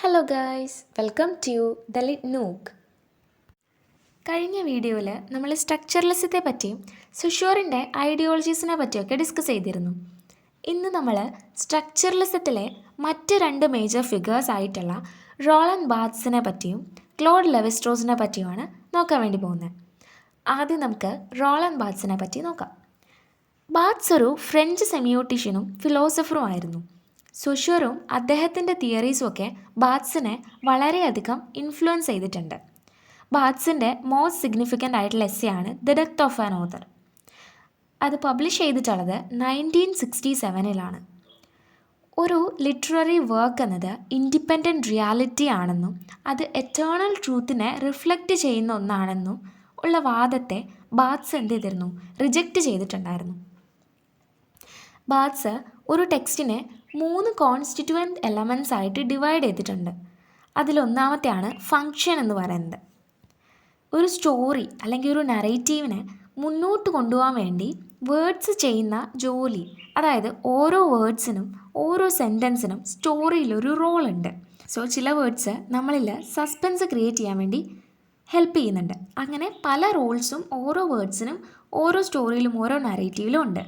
Hello guys, welcome to the Lit Nook. കഴിഞ്ഞ വീഡിയോയിൽ നമ്മൾ സ്ട്രക്ചറലിസത്തെ പറ്റിയും സുഷോറിൻ്റെ ഐഡിയോളജീസിനെ പറ്റിയൊക്കെ ഡിസ്കസ് ചെയ്തിരുന്നു. ഇന്ന് നമ്മൾ സ്ട്രക്ചറലിസത്തിലെ മറ്റ് രണ്ട് മേജർ ഫിഗേഴ്സ് ആയിട്ടുള്ള റോളൻ ബാർത്സിനെ പറ്റിയും ക്ലോഡ് ലെവിസ്ട്രോസിനെ പറ്റിയുമാണ് നോക്കാൻ വേണ്ടി പോകുന്നത്. ആദ്യം നമുക്ക് റോളൻ ബാർത്സിനെ പറ്റി നോക്കാം. ബാർത്സ് ഒരു ഫ്രഞ്ച് സെമിയോട്ടിഷ്യനും ഫിലോസഫറും ആയിരുന്നു. സുഷോറും അദ്ദേഹത്തിൻ്റെ തിയറീസും ഒക്കെ ബാർത്സിനെ വളരെയധികം ഇൻഫ്ലുവൻസ് ചെയ്തിട്ടുണ്ട്. ബാർത്സിൻ്റെ മോസ്റ്റ് സിഗ്നിഫിക്കൻ്റ് ആയിട്ടുള്ള എസ്സെയാണ് the death of an author. അത് പബ്ലിഷ് ചെയ്തിട്ടുള്ളത് 1967 ഒരു ലിറ്റററി വർക്ക് എന്നത് ഇൻഡിപെൻഡൻറ്റ് റിയാലിറ്റി ആണെന്നും അത് എറ്റേണൽ ട്രൂത്തിനെ റിഫ്ലക്റ്റ് ചെയ്യുന്ന ഒന്നാണെന്നും ഉള്ള വാദത്തെ ബാർത്സ് എന്ത് ചെയ്തിരുന്നു, റിജക്റ്റ് ചെയ്തിട്ടുണ്ടായിരുന്നു. ബാർത്സ് ഒരു ടെക്സ്റ്റിനെ 3 കോൺസ്റ്റിറ്റ്യുവൻറ്റ് എലമെൻറ്റ്സ് ആയിട്ട് ഡിവൈഡ് ചെയ്തിട്ടുണ്ട്. അതിലൊന്നാമത്തെയാണ് ഫങ്ഷൻ എന്ന് പറയുന്നത്. ഒരു സ്റ്റോറി അല്ലെങ്കിൽ ഒരു നറേറ്റീവിനെ മുന്നോട്ട് കൊണ്ടുപോകാൻ വേണ്ടി വേർഡ്സ് ചെയ്യുന്ന ജോലി, അതായത് ഓരോ വേർഡ്സിനും ഓരോ സെൻറ്റൻസിനും സ്റ്റോറിയിലൊരു റോളുണ്ട്. സോ ചില വേർഡ്സ് നമ്മളിൽ സസ്പെൻസ് ക്രിയേറ്റ് ചെയ്യാൻ വേണ്ടി ഹെൽപ്പ് ചെയ്യുന്നുണ്ട്. അങ്ങനെ പല റോൾസും ഓരോ വേർഡ്സിനും ഓരോ സ്റ്റോറിയിലും ഓരോ നറേറ്റീവിലും ഉണ്ട്.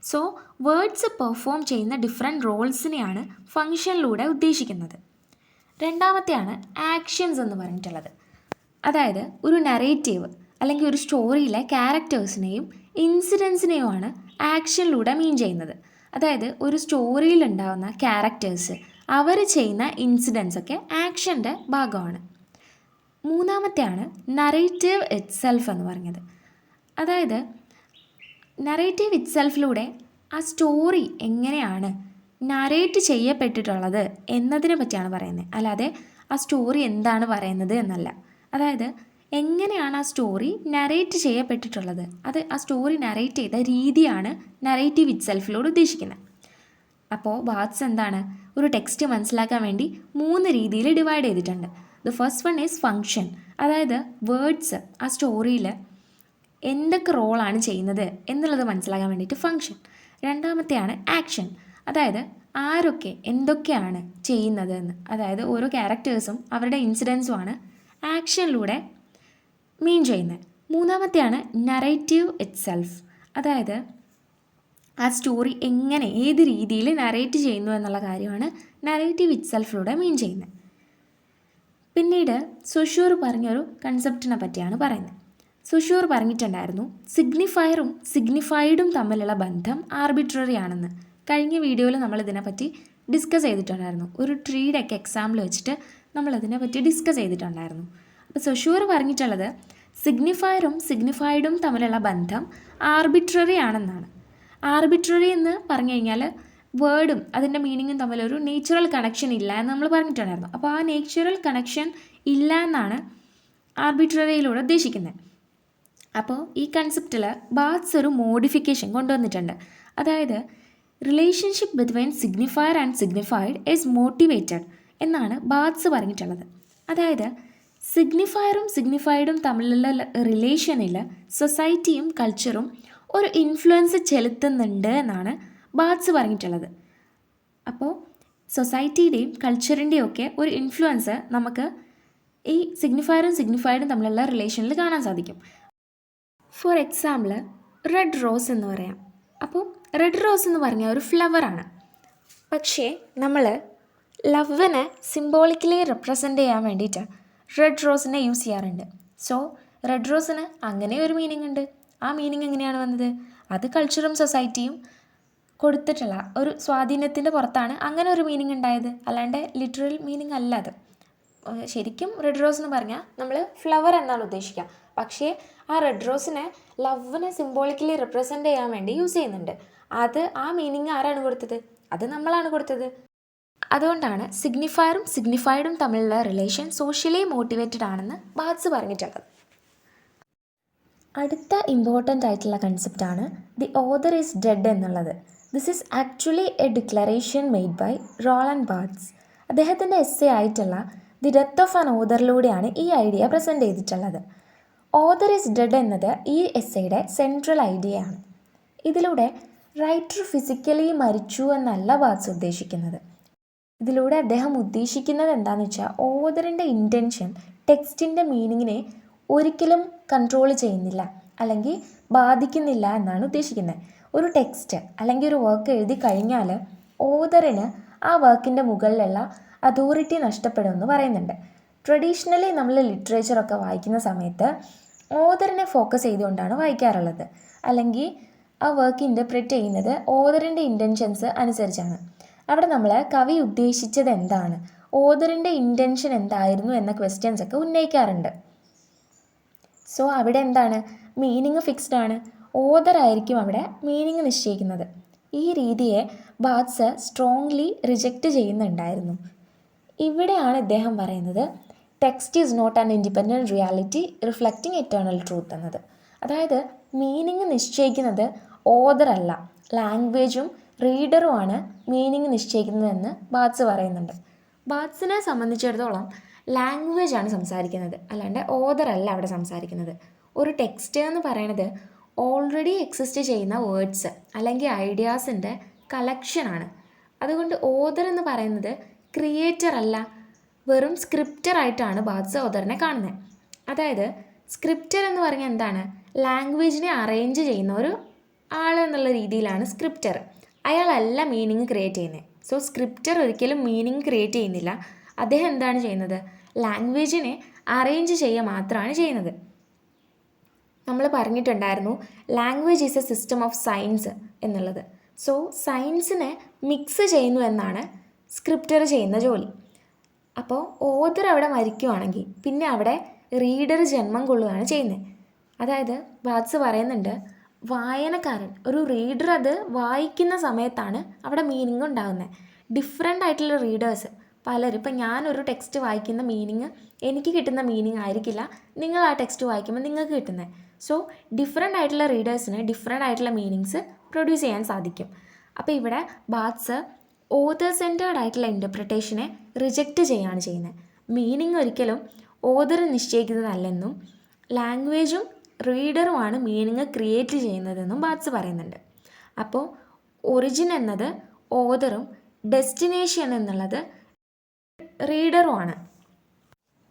സോ വേർഡ്സ് പെർഫോം ചെയ്യുന്ന ഡിഫറെൻറ്റ് റോൾസിനെയാണ് ഫങ്ഷനിലൂടെ ഉദ്ദേശിക്കുന്നത്. രണ്ടാമത്തെയാണ് ആക്ഷൻസ് എന്ന് പറഞ്ഞിട്ടുള്ളത്. അതായത് ഒരു നറേറ്റീവ് അല്ലെങ്കിൽ ഒരു സ്റ്റോറിയിലെ ക്യാരക്ടേഴ്സിനെയും ഇൻസിഡൻസിനെയുമാണ് ആക്ഷനിലൂടെ മീൻ ചെയ്യുന്നത്. അതായത് ഒരു സ്റ്റോറിയിൽ ഉണ്ടാകുന്ന ക്യാരക്ടേഴ്സ് അവർ ചെയ്യുന്ന ഇൻസിഡൻസ് ഒക്കെ ആക്ഷൻ്റെ ഭാഗമാണ്. മൂന്നാമത്തെയാണ് നറേറ്റീവ് ഇറ്റ് സെൽഫ് എന്ന് പറഞ്ഞത്. അതായത് നറേറ്റീവ് ഇറ്റ് സെൽഫിലൂടെ ആ സ്റ്റോറി എങ്ങനെയാണ് നറേറ്റ് ചെയ്യപ്പെട്ടിട്ടുള്ളത് എന്നതിനെ പറ്റിയാണ് പറയുന്നത്, അല്ലാതെ ആ സ്റ്റോറി എന്താണ് പറയുന്നത് എന്നല്ല. അതായത് എങ്ങനെയാണ് ആ സ്റ്റോറി നറേറ്റ് ചെയ്യപ്പെട്ടിട്ടുള്ളത്, അത് ആ സ്റ്റോറി നറേറ്റ് ചെയ്ത രീതിയാണ് നറേറ്റീവ് ഇറ്റ് സെൽഫിലൂടെ ഉദ്ദേശിക്കുന്നത്. അപ്പോൾ ബാർത്സ് എന്താണ്, ഒരു ടെക്സ്റ്റ് മനസ്സിലാക്കാൻ വേണ്ടി 3 രീതിയിൽ ഡിവൈഡ് ചെയ്തിട്ടുണ്ട്. The first one is function, അതായത് വേർഡ്സ് ആ സ്റ്റോറിയിൽ എന്തൊക്കെ റോളാണ് ചെയ്യുന്നത് എന്നുള്ളത് മനസ്സിലാക്കാൻ വേണ്ടിയിട്ട് ഫങ്ഷൻ. രണ്ടാമത്തെയാണ് ആക്ഷൻ, അതായത് ആരൊക്കെ എന്തൊക്കെയാണ് ചെയ്യുന്നത് എന്ന്, അതായത് ഓരോ ക്യാരക്ടേഴ്സും അവരുടെ ഇൻസിഡൻസുമാണ് ആക്ഷനിലൂടെ മീൻ ചെയ്യുന്നത്. മൂന്നാമത്തെയാണ് നറേറ്റീവ് ഇറ്റ് സെൽഫ്, അതായത് ആ സ്റ്റോറി എങ്ങനെ ഏത് രീതിയിൽ നറേറ്റ് ചെയ്യുന്നു എന്നുള്ള കാര്യമാണ് നറേറ്റീവ് ഇറ്റ് സെൽഫിലൂടെ മീൻ ചെയ്യുന്നത്. പിന്നീട് സുഷൂർ പറഞ്ഞൊരു കൺസെപ്റ്റിനെ പറ്റിയാണ് പറയുന്നത്. സുഷൂർ പറഞ്ഞിട്ടുണ്ടായിരുന്നു സിഗ്നിഫയറും സിഗ്നിഫൈഡും തമ്മിലുള്ള ബന്ധം ആർബിട്രറി ആണെന്ന്. കഴിഞ്ഞ വീഡിയോയിൽ നമ്മളിതിനെപ്പറ്റി ഡിസ്കസ് ചെയ്തിട്ടുണ്ടായിരുന്നു. ഒരു ട്രീയുടെ ഒക്കെ എക്സാമ്പിൾ വെച്ചിട്ട് നമ്മളതിനെപ്പറ്റി ഡിസ്കസ് ചെയ്തിട്ടുണ്ടായിരുന്നു. അപ്പോൾ സുഷൂർ പറഞ്ഞിട്ടുള്ളത് സിഗ്നിഫയറും സിഗ്നിഫൈഡും തമ്മിലുള്ള ബന്ധം ആർബിട്രറി ആണെന്നാണ്. ആർബിട്രറി എന്ന് പറഞ്ഞു കഴിഞ്ഞാൽ വേർഡും അതിൻ്റെ മീനിങ്ങും തമ്മിലൊരു നേച്ചുറൽ കണക്ഷൻ ഇല്ല എന്ന് നമ്മൾ പറഞ്ഞിട്ടുണ്ടായിരുന്നു. അപ്പോൾ ആ നേച്ചുറൽ കണക്ഷൻ ഇല്ല എന്നാണ് ആർബിട്രറിയിലൂടെ ഉദ്ദേശിക്കുന്നത്. അപ്പോൾ ഈ കൺസെപ്റ്റിൽ ബാർത്സ് ഒരു മോഡിഫിക്കേഷൻ കൊണ്ടുവന്നിട്ടുണ്ട്. അതായത് relationship between signifier and signified is motivated എന്നാണ് ബാർത്സ് പറഞ്ഞിട്ടുള്ളത്. അതായത് സിഗ്നിഫയറും സിഗ്നിഫൈഡും തമ്മിലുള്ള റിലേഷനിൽ സൊസൈറ്റിയും കൾച്ചറും ഒരു ഇൻഫ്ലുവൻസ് ചെലുത്തുന്നുണ്ട് എന്നാണ് ബാർത്സ് പറഞ്ഞിട്ടുള്ളത്. അപ്പോൾ സൊസൈറ്റിയുടെയും കൾച്ചറിൻ്റെയും ഒക്കെ ഒരു ഇൻഫ്ലുവൻസ് നമുക്ക് ഈ സിഗ്നിഫയറും സിഗ്നിഫൈഡും തമ്മിലുള്ള റിലേഷനിൽ കാണാൻ സാധിക്കും. ഫോർ എക്സാമ്പിൾ റെഡ് റോസ് എന്ന് പറയാം. അപ്പോൾ റെഡ് റോസ് എന്ന് പറഞ്ഞാൽ ഒരു ഫ്ലവറാണ്. പക്ഷേ നമ്മൾ ലവിനെ സിംബോളിക്കലി റെപ്രസെൻ്റ് ചെയ്യാൻ വേണ്ടിയിട്ട് റെഡ് റോസിനെ യൂസ് ചെയ്യാറുണ്ട്. സോ റെഡ് റോസിന് അങ്ങനെ ഒരു മീനിങ് ഉണ്ട്. ആ മീനിങ് എങ്ങനെയാണ് വന്നത്, അത് കൾച്ചറും സൊസൈറ്റിയും കൊടുത്തിട്ടുള്ള ഒരു സ്വാധീനത്തിൻ്റെ പുറത്താണ് അങ്ങനെ ഒരു മീനിങ് ഉണ്ടായത്, അല്ലാണ്ട് ലിറ്ററൽ മീനിങ് അല്ല അത്. ശരിക്കും റെഡ് റോസ് എന്ന് പറഞ്ഞാൽ നമ്മൾ ഫ്ലവർ എന്നാണ് ഉദ്ദേശിക്കുക. പക്ഷേ ആ റെഡ് റോസിനെ ലവിനെ സിംബോളിക്കലി റെപ്രസെൻ്റ് ചെയ്യാൻ വേണ്ടി യൂസ് ചെയ്യുന്നുണ്ട്. അത് ആ മീനിങ് ആരാണ് കൊടുത്തത്, അത് നമ്മളാണ് കൊടുത്തത്. അതുകൊണ്ടാണ് സിഗ്നിഫയറും സിഗ്നിഫൈഡും തമ്മിലുള്ള റിലേഷൻ സോഷ്യലി മോട്ടിവേറ്റഡ് ആണെന്ന് ബാർത്സ് പറഞ്ഞിട്ടുള്ളത്. അടുത്ത ഇമ്പോർട്ടൻ്റ് ആയിട്ടുള്ള കൺസെപ്റ്റാണ് ദി ഓതർ ഈസ് ഡെഡ് എന്നുള്ളത്. This is actually a declaration made by Roland Barthes. അദ്ദേഹത്തിൻ്റെ എസ്സേ ആയിട്ടുള്ള ദി ഡെത്ത് ഓഫ് ആൻ ഓതറിലൂടെയാണ് ഈ ഐഡിയ പ്രസൻറ്റ് ചെയ്തിട്ടുള്ളത്. ഓതർ ഈസ് ഡെഡ് എന്നത് ഈ എസ്സേയുടെ സെൻട്രൽ ഐഡിയയാണ്. ഇതിലൂടെ റൈറ്റർ ഫിസിക്കലി മരിച്ചു എന്നല്ല ബാർത്സ് ഉദ്ദേശിക്കുന്നത്. ഇതിലൂടെ അദ്ദേഹം ഉദ്ദേശിക്കുന്നത് എന്താണെന്ന് വെച്ചാൽ ഓതറിൻ്റെ ഇൻറ്റൻഷൻ ടെക്സ്റ്റിൻ്റെ മീനിങ്ങിനെ ഒരിക്കലും കൺട്രോൾ ചെയ്യുന്നില്ല അല്ലെങ്കിൽ ബാധിക്കുന്നില്ല എന്നാണ് ഉദ്ദേശിക്കുന്നത്. ഒരു ടെക്സ്റ്റ് അല്ലെങ്കിൽ ഒരു വർക്ക് എഴുതി കഴിഞ്ഞാൽ ഓതറിന് ആ വർക്കിൻ്റെ മുകളിലുള്ള അതോറിറ്റി നഷ്ടപ്പെടുമെന്ന് പറയുന്നുണ്ട്. ട്രഡീഷണലി നമ്മൾ ലിറ്ററേച്ചറൊക്കെ വായിക്കുന്ന സമയത്ത് ഓതറിനെ ഫോക്കസ് ചെയ്തുകൊണ്ടാണ് വായിക്കാറുള്ളത്, അല്ലെങ്കിൽ ആ വർക്ക് ഇൻ്റർപ്രറ്റ് ചെയ്യുന്നത് ഓതറിൻ്റെ ഇൻറ്റൻഷൻസ് അനുസരിച്ചാണ്. അവിടെ നമ്മൾ കവി ഉദ്ദേശിച്ചത് എന്താണ്, ഓതറിൻ്റെ ഇൻറ്റൻഷൻ എന്തായിരുന്നു എന്ന ക്വസ്റ്റ്യൻസ് ഒക്കെ ഉന്നയിക്കാറുണ്ട്. സോ അവിടെ എന്താണ്, മീനിങ് ഫിക്സ്ഡ് ആണ്, ഓതറായിരിക്കും അവിടെ മീനിങ് നിശ്ചയിക്കുന്നത്. ഈ രീതിയെ ബാത്സ് സ്ട്രോങ്ലി റിജക്റ്റ് ചെയ്യുന്നുണ്ടായിരുന്നു. ഇവിടെയാണ് ഇദ്ദേഹം പറയുന്നത് text is not an independent reality reflecting eternal truth എന്നത്. അതായത് മീനിങ് നിശ്ചയിക്കുന്നത് ഓതറല്ല, ലാംഗ്വേജും റീഡറുമാണ് മീനിങ് നിശ്ചയിക്കുന്നതെന്ന് ബാത്സ് പറയുന്നുണ്ട്. ബാത്സിനെ സംബന്ധിച്ചിടത്തോളം ലാംഗ്വേജ് ആണ് സംസാരിക്കുന്നത്, അല്ലാണ്ട് ഓതറല്ല അവിടെ സംസാരിക്കുന്നത്. ഒരു ടെക്സ്റ്റ് എന്ന് പറയുന്നത് ഓൾറെഡി എക്സിസ്റ്റ് ചെയ്യുന്ന വേർഡ്സ് അല്ലെങ്കിൽ ഐഡിയാസിൻ്റെ കളക്ഷനാണ്. അതുകൊണ്ട് ഓതർ എന്ന് പറയുന്നത് ക്രിയേറ്റർ അല്ല, വെറും സ്ക്രിപ്റ്ററായിട്ടാണ് ബാത്സ് ഓതറിനെ കാണുന്നത്. അതായത് സ്ക്രിപ്റ്റർ എന്ന് പറഞ്ഞാൽ എന്താണ്, ലാംഗ്വേജിനെ അറേഞ്ച് ചെയ്യുന്ന ഒരു ആൾ എന്നുള്ള രീതിയിലാണ് സ്ക്രിപ്റ്റർ. അയാളല്ല മീനിങ് ക്രിയേറ്റ് ചെയ്യുന്നത്. സോ സ്ക്രിപ്റ്റർ ഒരിക്കലും മീനിങ് ക്രിയേറ്റ് ചെയ്യുന്നില്ല, അദ്ദേഹം എന്താണ് ചെയ്യുന്നത്, ലാംഗ്വേജിനെ അറേഞ്ച് ചെയ്യുക മാത്രമാണ് ചെയ്യുന്നത്. നമ്മൾ പറഞ്ഞിട്ടുണ്ടായിരുന്നു language is A system of science എന്നുള്ളത്. സോ സയൻസിനെ മിക്സ് ചെയ്യുന്നു എന്നാണ് സ്ക്രിപ്റ്റർ ചെയ്യുന്ന ജോലി. അപ്പോൾ ഓതർ അവിടെ മരിക്കുവാണെങ്കിൽ പിന്നെ അവിടെ റീഡർ ജന്മം കൊള്ളുകയാണ് ചെയ്യുന്നത്. അതായത് ബാത്സ് പറയുന്നുണ്ട് വായനക്കാരൻ, ഒരു റീഡർ അത് വായിക്കുന്ന സമയത്താണ് അവിടെ മീനിങ് ഉണ്ടാകുന്നത്. ഡിഫറെൻ്റ് ആയിട്ടുള്ള റീഡേഴ്സ് പലരും, ഇപ്പം ഞാനൊരു ടെക്സ്റ്റ് വായിക്കുന്ന മീനിങ് എനിക്ക് കിട്ടുന്ന മീനിങ് ആയിരിക്കില്ല നിങ്ങൾ ആ ടെക്സ്റ്റ് വായിക്കുമ്പോൾ നിങ്ങൾക്ക് കിട്ടുന്നത്. സോ ഡിഫറെൻ്റ് ആയിട്ടുള്ള റീഡേഴ്സിന് ഡിഫറെൻ്റ് ആയിട്ടുള്ള മീനിങ്സ് പ്രൊഡ്യൂസ് ചെയ്യാൻ സാധിക്കും. അപ്പോൾ ഇവിടെ ബാത്സ് ഓതർ സെൻറ്റേർഡ് ആയിട്ടുള്ള ഇൻ്റർപ്രിട്ടേഷനെ റിജക്റ്റ് ചെയ്യുകയാണ് ചെയ്യുന്നത്. മീനിങ് ഒരിക്കലും ഓതർ നിശ്ചയിക്കുന്നതല്ലെന്നും ലാംഗ്വേജും റീഡറുമാണ് മീനിങ് ക്രിയേറ്റ് ചെയ്യുന്നതെന്നും ബാത്സ് പറയുന്നുണ്ട്. അപ്പോൾ ഒറിജിൻ എന്നത് ഓതറും ഡെസ്റ്റിനേഷൻ എന്നുള്ളത് റീഡറുമാണ്.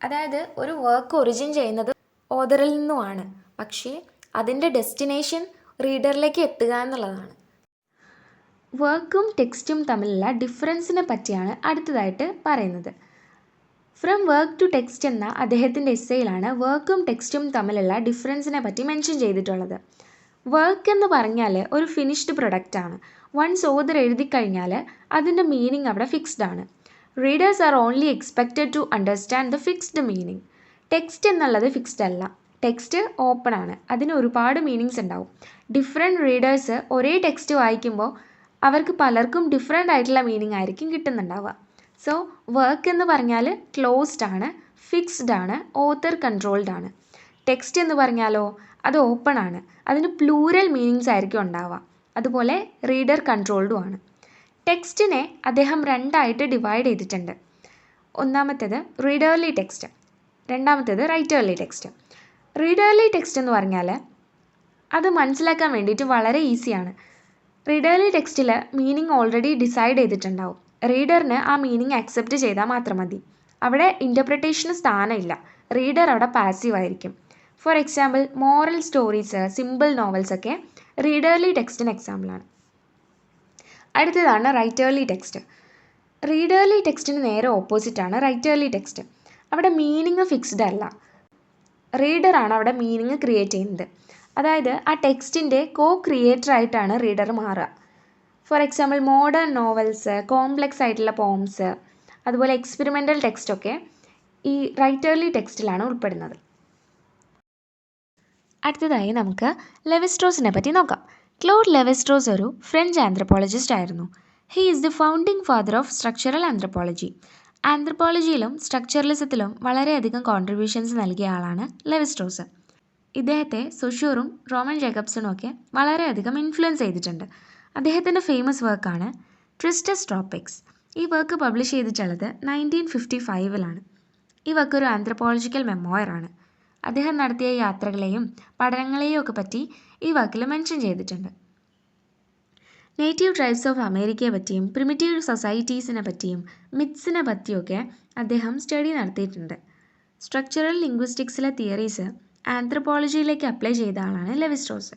അതായത് ഒരു വർക്ക് ഒറിജിൻ ചെയ്യുന്നത് ഓതറിൽ നിന്നുമാണ്, പക്ഷേ അതിൻ്റെ ഡെസ്റ്റിനേഷൻ റീഡറിലേക്ക് എത്തുക എന്നുള്ളതാണ്. വർക്കും ടെക്സ്റ്റും തമ്മിലുള്ള ഡിഫറൻസിനെ പറ്റിയാണ് അടുത്തതായിട്ട് പറയുന്നത്. ഫ്രം വർക്ക് ടു ടെക്സ്റ്റ് എന്ന അദ്ദേഹത്തിൻ്റെ എസ്സേയിലാണ് വർക്കും ടെക്സ്റ്റും തമ്മിലുള്ള ഡിഫറൻസിനെ പറ്റി മെൻഷൻ ചെയ്തിട്ടുള്ളത്. വർക്ക് എന്ന് പറഞ്ഞാൽ ഒരു ഫിനിഷ്ഡ് പ്രൊഡക്റ്റാണ്. വൺസ് ഓതർ എഴുതി കഴിഞ്ഞാൽ അതിൻ്റെ മീനിങ് അവിടെ ഫിക്സ്ഡ് ആണ്. Readers are only expected to understand the fixed meaning. Text എന്നുള്ളത് ഫിക്സ്ഡ് അല്ല, ടെക്സ്റ്റ് ഓപ്പൺ ആണ്, അതിന് ഒരുപാട് മീനിങ്സ് ഉണ്ടാവും. ഡിഫറെൻറ്റ് റീഡേഴ്സ് ഒരേ ടെക്സ്റ്റ് വായിക്കുമ്പോൾ അവർക്ക് പലർക്കും ഡിഫറെൻ്റ് ആയിട്ടുള്ള മീനിങ് ആയിരിക്കും കിട്ടുന്നുണ്ടാവുക. സോ വർക്ക് എന്ന് പറഞ്ഞാൽ ക്ലോസ്ഡ് ആണ്, ഫിക്സ്ഡ് ആണ്, ഓതർ കൺട്രോൾഡ് ആണ്. ടെക്സ്റ്റ് എന്ന് പറഞ്ഞാലോ അത് ഓപ്പൺ ആണ്, അതിന് പ്ലൂരൽ മീനിങ്സ് ആയിരിക്കും ഉണ്ടാവുക. അതുപോലെ റീഡർ കൺട്രോൾഡും ആണ്. ടെക്സ്റ്റിനെ അദ്ദേഹം രണ്ടായിട്ട് ഡിവൈഡ് ചെയ്തിട്ടുണ്ട്. ഒന്നാമത്തേത് റീഡർലി ടെക്സ്റ്റ്, രണ്ടാമത്തേത് റൈറ്റർലി ടെക്സ്റ്റ്. റീഡർലി ടെക്സ്റ്റ് എന്ന് പറഞ്ഞാൽ അത് മനസ്സിലാക്കാൻ വേണ്ടിയിട്ട് വളരെ ഈസിയാണ്. റീഡർലി ടെക്സ്റ്റിൽ മീനിങ് ഓൾറെഡി ഡിസൈഡ് ചെയ്തിട്ടുണ്ടാവും. റീഡറിന് ആ മീനിങ് അക്സെപ്റ്റ് ചെയ്താൽ മാത്രം മതി. അവിടെ ഇൻ്റർപ്രിട്ടേഷന് സ്ഥാനമില്ല, റീഡർ അവിടെ പാസീവ് ആയിരിക്കും. For example moral stories, simple novels ഒക്കെ റീഡർലി ടെക്സ്റ്റിന് എക്സാമ്പിളാണ്. അടുത്തതാണ് റൈറ്റർലി ടെക്സ്റ്റ്. റീഡർലി ടെക്സ്റ്റിന് നേരെ ഓപ്പോസിറ്റാണ് റൈറ്റർലി ടെക്സ്റ്റ്. അവിടെ മീനിങ് ഫിക്സ്ഡ് അല്ല, റീഡറാണ് അവിടെ മീനിങ് ക്രിയേറ്റ് ചെയ്യുന്നത്. അതായത് ആ ടെക്സ്റ്റിൻ്റെ ക്രിയേറ്റർ ആയിട്ടാണ് റീഡർ മാറുക. For example modern novels, complex ആയിട്ടുള്ള പോംസ്, അതുപോലെ എക്സ്പെരിമെൻ്റൽ ടെക്സ്റ്റൊക്കെ ഈ റൈറ്റർലി ടെക്സ്റ്റിലാണ് ഉൾപ്പെടുന്നത്. അടുത്തതായി നമുക്ക് ലെവിസ്ട്രോസിനെ പറ്റി നോക്കാം. ക്ലോഡ് ലെവിസ്ട്രോസ് ഒരു ഫ്രഞ്ച് ആന്ത്രപ്പോളജിസ്റ്റ് ആയിരുന്നു. He is the founding father of structural anthropology. ആന്ത്രപ്പോളജിയിലും സ്ട്രക്ചറലിസത്തിലും വളരെയധികം കോൺട്രിബ്യൂഷൻസ് നൽകിയ ആളാണ് ലെവിസ്ട്രോസ്. ഇദ്ദേഹത്തെ സൊഷ്യൂറും റോമൻ ജേക്കബ്സണും ഒക്കെ വളരെയധികം ഇൻഫ്ലുവൻസ് ചെയ്തിട്ടുണ്ട്. അദ്ദേഹത്തിൻ്റെ ഫേമസ് വർക്കാണ് ട്രിസ്റ്റസ് ട്രോപ്പിക്സ്. ഈ വർക്ക് പബ്ലിഷ് ചെയ്തിട്ടുള്ളത് 1955 ഈ വർക്ക് ഒരു ആന്ത്രപ്പോളജിക്കൽ മെമ്മോയറാണ്. അദ്ദേഹം നടത്തിയ യാത്രകളെയും പഠനങ്ങളെയും ഒക്കെ പറ്റി ഈ വർക്കിൽ മെൻഷൻ ചെയ്തിട്ടുണ്ട്. നേറ്റീവ് ട്രൈബ്സ് ഓഫ് അമേരിക്കയെ പറ്റിയും പ്രിമിറ്റീവ് സൊസൈറ്റീസിനെ പറ്റിയും മിത്സിനെ പറ്റിയൊക്കെ അദ്ദേഹം സ്റ്റഡി നടത്തിയിട്ടുണ്ട്. സ്ട്രക്ചറൽ ലിംഗ്വിസ്റ്റിക്സിലെ തിയറീസ് ആന്ത്രപ്പോളജിയിലേക്ക് അപ്ലൈ ചെയ്ത ആളാണ് ലെവിസ്ട്രോസ്.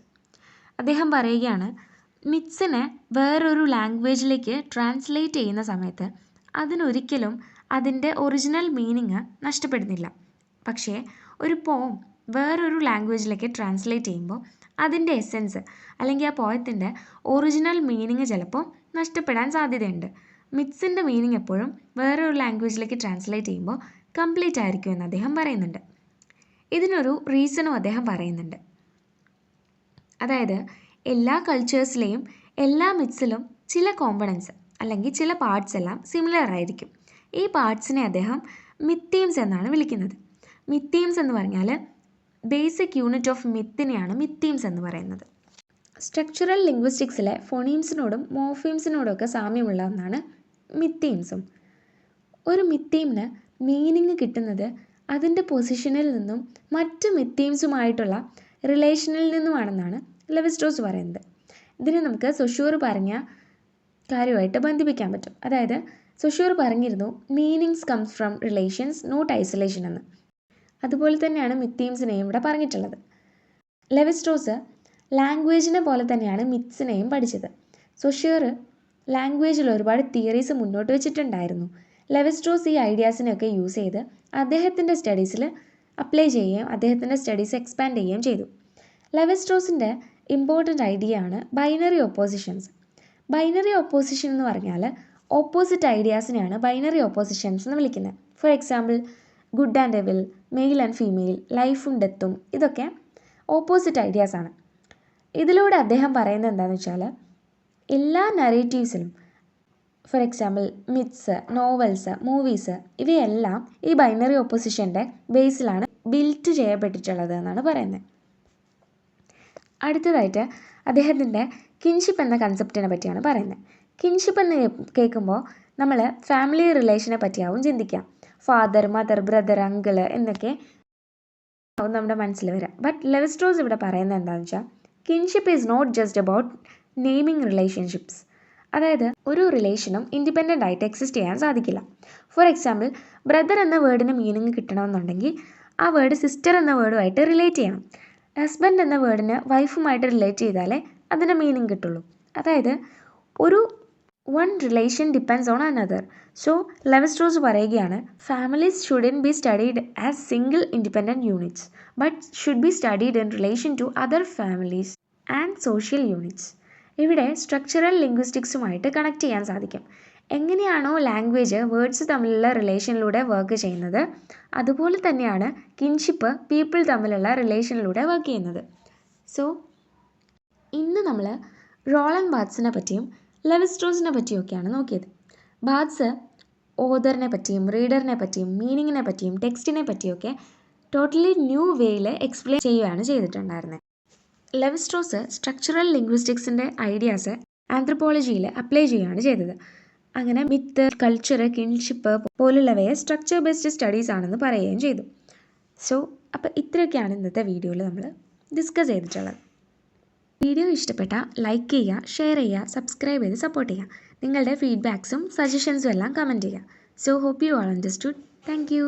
അദ്ദേഹം പറയുകയാണ്, മിത്സിനെ വേറൊരു ലാംഗ്വേജിലേക്ക് ട്രാൻസ്ലേറ്റ് ചെയ്യുന്ന സമയത്ത് അതിനൊരിക്കലും അതിൻ്റെ ഒറിജിനൽ മീനിങ് നഷ്ടപ്പെടുന്നില്ല. പക്ഷേ ഒരു പോം വേറൊരു ലാംഗ്വേജിലേക്ക് ട്രാൻസ്ലേറ്റ് ചെയ്യുമ്പോൾ അതിൻ്റെ എസെൻസ് അല്ലെങ്കിൽ ആ പോയത്തിൻ്റെ ഒറിജിനൽ മീനിങ് ചിലപ്പോൾ നഷ്ടപ്പെടാൻ സാധ്യതയുണ്ട്. മിത്സിൻ്റെ മീനിങ് എപ്പോഴും വേറൊരു ലാംഗ്വേജിലേക്ക് ട്രാൻസ്ലേറ്റ് ചെയ്യുമ്പോൾ കംപ്ലീറ്റ് ആയിരിക്കും എന്ന് അദ്ദേഹം പറയുന്നുണ്ട്. ഇതിനൊരു റീസണും അദ്ദേഹം പറയുന്നുണ്ട്. അതായത് എല്ലാ കൾച്ചേഴ്സിലെയും എല്ലാ മിത്സിലും ചില കോമ്പണൻസ് അല്ലെങ്കിൽ ചില പാർട്സ് എല്ലാം സിമിലർ ആയിരിക്കും. ഈ പാർട്സിനെ അദ്ദേഹം മിത്ത്-തീംസ് എന്നാണ് വിളിക്കുന്നത്. മിത്ത്-തീംസ് എന്ന് പറഞ്ഞാൽ ബേസിക് യൂണിറ്റ് ഓഫ് മിത്തിനെയാണ് മിത്ത്-തീംസ് എന്ന് പറയുന്നത്. സ്ട്രക്ചറൽ ലിംഗ്വിസ്റ്റിക്സിലെ ഫോണീംസിനോടും മോർഫീംസിനോടും ഒക്കെ സാമ്യമുള്ള ഒന്നാണ് മിത്ത്-തീംസും. ഒരു മിത്ത്-തീമിന് മീനിങ് കിട്ടുന്നത് അതിൻ്റെ പൊസിഷനിൽ നിന്നും മറ്റ് മിത്ത്-തീംസുമായിട്ടുള്ള റിലേഷനിൽ നിന്നുമാണെന്നാണ് ലെവിസ്ട്രോസ് പറയുന്നത്. ഇതിനെ നമുക്ക് സൊഷ്യൂർ പറഞ്ഞ കാര്യമായിട്ട് ബന്ധിപ്പിക്കാൻ പറ്റും. അതായത് സൊഷ്യൂർ പറഞ്ഞിരുന്നു meanings comes from relations not isolation എന്ന്. അതുപോലെ തന്നെയാണ് മിത്ത്-തീംസിനെയും ഇവിടെ പറഞ്ഞിട്ടുള്ളത്. ലെവിസ്ട്രോസ് ലാംഗ്വേജിനെ പോലെ തന്നെയാണ് മിത്സിനെയും പഠിച്ചത്. സൊഷ്യൂർ ലാംഗ്വേജിൽ ഒരുപാട് തിയറീസ് മുന്നോട്ട് വെച്ചിട്ടുണ്ടായിരുന്നു. ലെവിസ്ട്രോസ് ഈ ഐഡിയാസിനെയൊക്കെ യൂസ് ചെയ്ത് അദ്ദേഹത്തിൻ്റെ സ്റ്റഡീസിൽ അപ്ലൈ ചെയ്യുകയും അദ്ദേഹത്തിൻ്റെ സ്റ്റഡീസ് എക്സ്പാൻഡ് ചെയ്യുകയും ചെയ്തു. ലെവിസ്ട്രോസിൻ്റെ ഇമ്പോർട്ടൻ്റ് ഐഡിയ ആണ് ബൈനറി ഓപ്പോസിഷൻസ്. ബൈനറി ഓപ്പോസിഷൻ എന്ന് പറഞ്ഞാൽ ഓപ്പോസിറ്റ് ഐഡിയാസിനെയാണ് ബൈനറി ഓപ്പോസിഷൻസ് എന്ന് വിളിക്കുന്നത്. For example good and എവിൽ, male and female, ലൈഫും ഡെത്തും, ഇതൊക്കെ ഓപ്പോസിറ്റ് ഐഡിയാസാണ്. ഇതിലൂടെ അദ്ദേഹം പറയുന്നത് എന്താണെന്ന് വെച്ചാൽ എല്ലാ നറേറ്റീവ്സിലും for example myths, novels, movies ഇവയെല്ലാം ഈ ബൈനറി ഓപ്പോസിഷൻ്റെ ബേസിലാണ് ബിൽറ്റ് ചെയ്യപ്പെട്ടിട്ടുള്ളത് എന്നാണ് പറയുന്നത്. അടുത്തതായിട്ട് അദ്ദേഹത്തിൻ്റെ കിൻഷിപ്പ് എന്ന കൺസെപ്റ്റിനെ പറ്റിയാണ് പറയുന്നത്. കിൻഷിപ്പ് എന്ന് കേൾക്കുമ്പോൾ നമ്മൾ ഫാമിലി റിലേഷനെ പറ്റിയാവും ചിന്തിക്കാം. ഫാദർ, മദർ, ബ്രദർ, അങ്കിള് എന്നൊക്കെ നമ്മുടെ മനസ്സിൽ വരാം. ബട്ട് ലെവിസ്ട്രോസ് ഇവിടെ പറയുന്നത് എന്താണെന്ന് വെച്ചാൽ kinship is not just about naming relationships. അതായത് ഒരു റിലേഷനും ഇൻഡിപെൻഡൻ്റ് ആയിട്ട് എക്സിസ്റ്റ് ചെയ്യാൻ സാധിക്കില്ല. ഫോർ എക്സാമ്പിൾ ബ്രദർ എന്ന വേർഡിന് മീനിങ് കിട്ടണമെന്നുണ്ടെങ്കിൽ ആ വേർഡ് സിസ്റ്റർ എന്ന വേർഡുമായിട്ട് റിലേറ്റ് ചെയ്യണം. ഹസ്ബൻഡ് എന്ന വേർഡിന് വൈഫുമായിട്ട് റിലേറ്റ് ചെയ്താലേ അതിൻ്റെ മീനിങ് കിട്ടുള്ളൂ. അതായത് ഒരു one relation depends on another. So Levi Strauss പറയുകയാണ് families shouldn't be studied as single independent units but should be studied in relation to other families and social units. ഇവിടെ structural ലിംഗ്വിസ്റ്റിക്സുമായിട്ട് connect ചെയ്യാൻ സാധിക്കും. എങ്ങനെയാണോ ലാംഗ്വേജ് വേർഡ്സ് തമ്മിലുള്ള റിലേഷനിലൂടെ work ചെയ്യുന്നത് അതുപോലെ തന്നെയാണ് കിൻഷിപ്പ് പീപ്പിൾ തമ്മിലുള്ള റിലേഷനിലൂടെ വർക്ക് ചെയ്യുന്നത്. സോ ഇന്ന് നമ്മൾ റോളണ്ട് ബാർത്ത്സിനെ പറ്റിയും ലെവിസ്ട്രോസിനെ പറ്റിയൊക്കെയാണ് നോക്കിയത്. ബാർത്ത്സ് ഓതറിനെ പറ്റിയും റീഡറിനെ പറ്റിയും മീനിങ്ങിനെ പറ്റിയും ടെക്സ്റ്റിനെ പറ്റിയൊക്കെ ടോട്ടലി ന്യൂ വേയിൽ എക്സ്പ്ലെയിൻ ചെയ്യുകയാണ് ചെയ്തിട്ടുണ്ടായിരുന്നത്. ലെവിസ്ട്രോസ് സ്ട്രക്ചറൽ ലിംഗ്വിസ്റ്റിക്സിൻ്റെ ഐഡിയാസ് ആന്ത്രപ്പോളജിയിൽ അപ്ലൈ ചെയ്യുകയാണ് ചെയ്തത്. അങ്ങനെ മിത്ത്, കൾച്ചർ, കിൻഷിപ്പ് പോലുള്ളവയെ സ്ട്രക്ചർ ബേസ്ഡ് സ്റ്റഡീസ് ആണെന്ന് പറയുകയും ചെയ്തു. സോ അപ്പോൾ ഇത്രയൊക്കെയാണ് ഇന്നത്തെ വീഡിയോയിൽ നമ്മൾ ഡിസ്കസ് ചെയ്തിട്ടുള്ളത്. വീഡിയോ ഇഷ്ടപ്പെട്ടാൽ ലൈക്ക് ചെയ്യുക, ഷെയർ ചെയ്യുക, സബ്സ്ക്രൈബ് ചെയ്ത് സപ്പോർട്ട് ചെയ്യുക. നിങ്ങളുടെ ഫീഡ്ബാക്സും സജഷൻസും എല്ലാം കമൻറ്റ് ചെയ്യുക. So hope you all understood. Thank U.